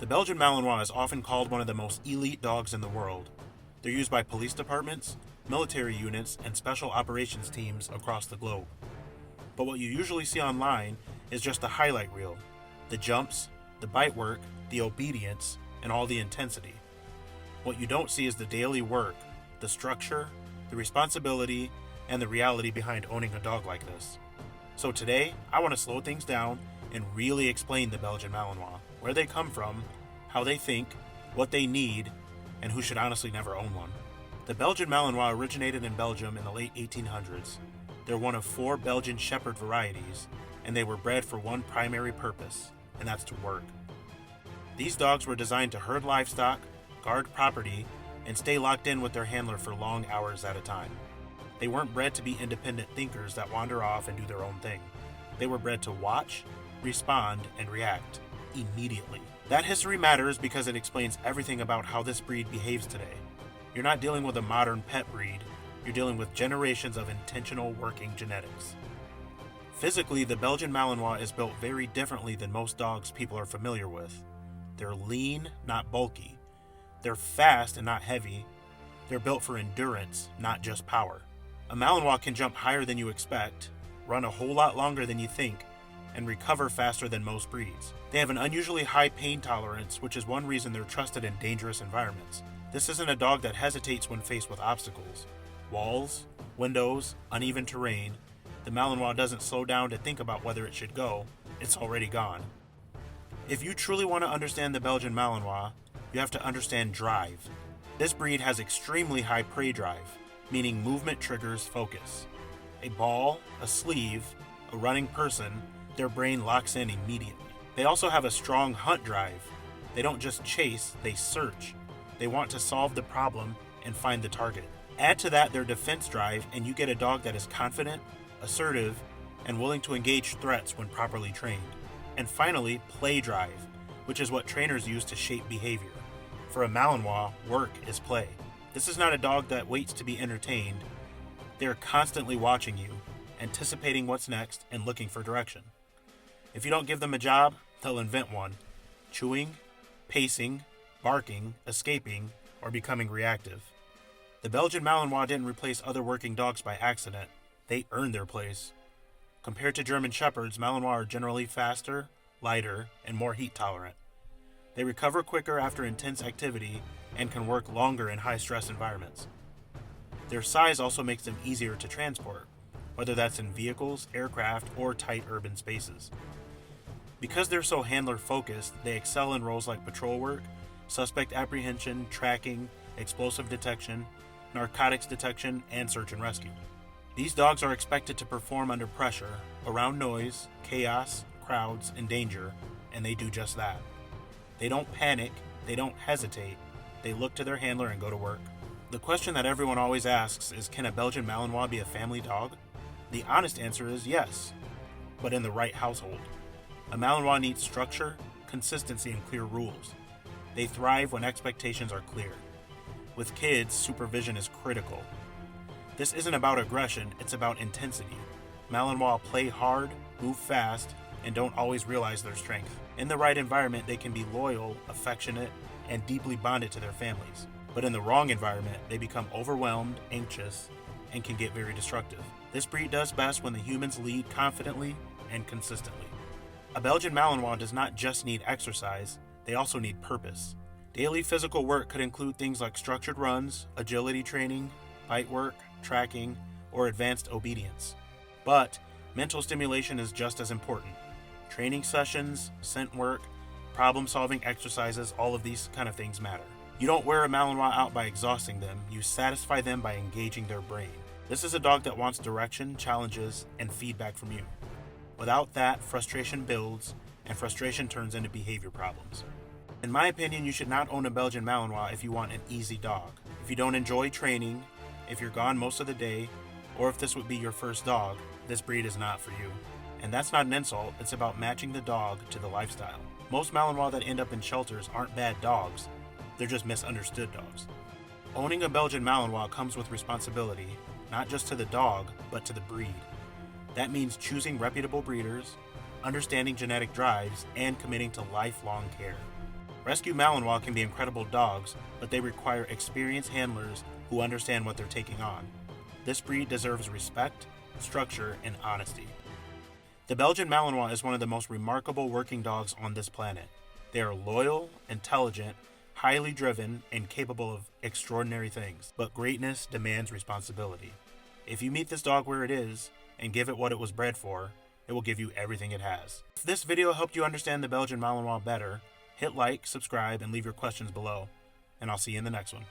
The Belgian Malinois is often called one of the most elite dogs in the world. They're used by police departments, military units, and special operations teams across the globe. But what you usually see online is just the highlight reel: the jumps, the bite work, the obedience, and all the intensity. What you don't see is the daily work, the structure, the responsibility, and the reality behind owning a dog like this. So today, I want to slow things down and really explain the Belgian Malinois, where they come from, how they think, what they need, and who should honestly never own one. The Belgian Malinois originated in Belgium in the late 1800s. They're one of 4 Belgian Shepherd varieties, and they were bred for one primary purpose, and that's to work. These dogs were designed to herd livestock, guard property, and stay locked in with their handler for long hours at a time. They weren't bred to be independent thinkers that wander off and do their own thing. They were bred to watch, respond, and react immediately. That history matters because it explains everything about how this breed behaves today. You're not dealing with a modern pet breed, you're dealing with generations of intentional working genetics. Physically, the Belgian Malinois is built very differently than most dogs people are familiar with. They're lean, not bulky. They're fast and not heavy. They're built for endurance, not just power. A Malinois can jump higher than you expect, run a whole lot longer than you think, and recover faster than most breeds. They have an unusually high pain tolerance, which is one reason they're trusted in dangerous environments. This isn't a dog that hesitates when faced with obstacles. Walls, windows, uneven terrain. The Malinois doesn't slow down to think about whether it should go. It's already gone. If you truly want to understand the Belgian Malinois, you have to understand drive. This breed has extremely high prey drive, meaning movement triggers focus. A ball, a sleeve, a running person, their brain locks in immediately. They also have a strong hunt drive. They don't just chase, they search. They want to solve the problem and find the target. Add to that their defense drive, and you get a dog that is confident, assertive, and willing to engage threats when properly trained. And finally, play drive, which is what trainers use to shape behavior. For a Malinois, work is play. This is not a dog that waits to be entertained. They are constantly watching you, anticipating what's next, and looking for direction. If you don't give them a job, they'll invent one. Chewing, pacing, barking, escaping, or becoming reactive. The Belgian Malinois didn't replace other working dogs by accident. They earned their place. Compared to German Shepherds, Malinois are generally faster, lighter, and more heat tolerant. They recover quicker after intense activity and can work longer in high-stress environments. Their size also makes them easier to transport, whether that's in vehicles, aircraft, or tight urban spaces. Because they're so handler-focused, they excel in roles like patrol work, suspect apprehension, tracking, explosive detection, narcotics detection, and search and rescue. These dogs are expected to perform under pressure, around noise, chaos, crowds, and danger, and they do just that. They don't panic, they don't hesitate, they look to their handler and go to work. The question that everyone always asks is, can a Belgian Malinois be a family dog? The honest answer is yes, but in the right household. A Malinois needs structure, consistency, and clear rules. They thrive when expectations are clear. With kids, supervision is critical. This isn't about aggression, it's about intensity. Malinois play hard, move fast, and don't always realize their strength. In the right environment, they can be loyal, affectionate, and deeply bonded to their families. But in the wrong environment, they become overwhelmed, anxious, and can get very destructive. This breed does best when the humans lead confidently and consistently. A Belgian Malinois does not just need exercise, they also need purpose. Daily physical work could include things like structured runs, agility training, bite work, tracking, or advanced obedience. But mental stimulation is just as important. Training sessions, scent work, problem-solving exercises, all of these kind of things matter. You don't wear a Malinois out by exhausting them, you satisfy them by engaging their brain. This is a dog that wants direction, challenges, and feedback from you. Without that, frustration builds, and frustration turns into behavior problems. In my opinion, you should not own a Belgian Malinois if you want an easy dog. If you don't enjoy training, if you're gone most of the day, or if this would be your first dog, this breed is not for you. And that's not an insult, it's about matching the dog to the lifestyle. Most Malinois that end up in shelters aren't bad dogs, they're just misunderstood dogs. Owning a Belgian Malinois comes with responsibility, not just to the dog, but to the breed. That means choosing reputable breeders, understanding genetic drives, and committing to lifelong care. Rescue Malinois can be incredible dogs, but they require experienced handlers who understand what they're taking on. This breed deserves respect, structure, and honesty. The Belgian Malinois is one of the most remarkable working dogs on this planet. They are loyal, intelligent, highly driven, and capable of extraordinary things, but greatness demands responsibility. If you meet this dog where it is, and give it what it was bred for, it will give you everything it has. If this video helped you understand the Belgian Malinois better, hit like, subscribe, and leave your questions below, and I'll see you in the next one.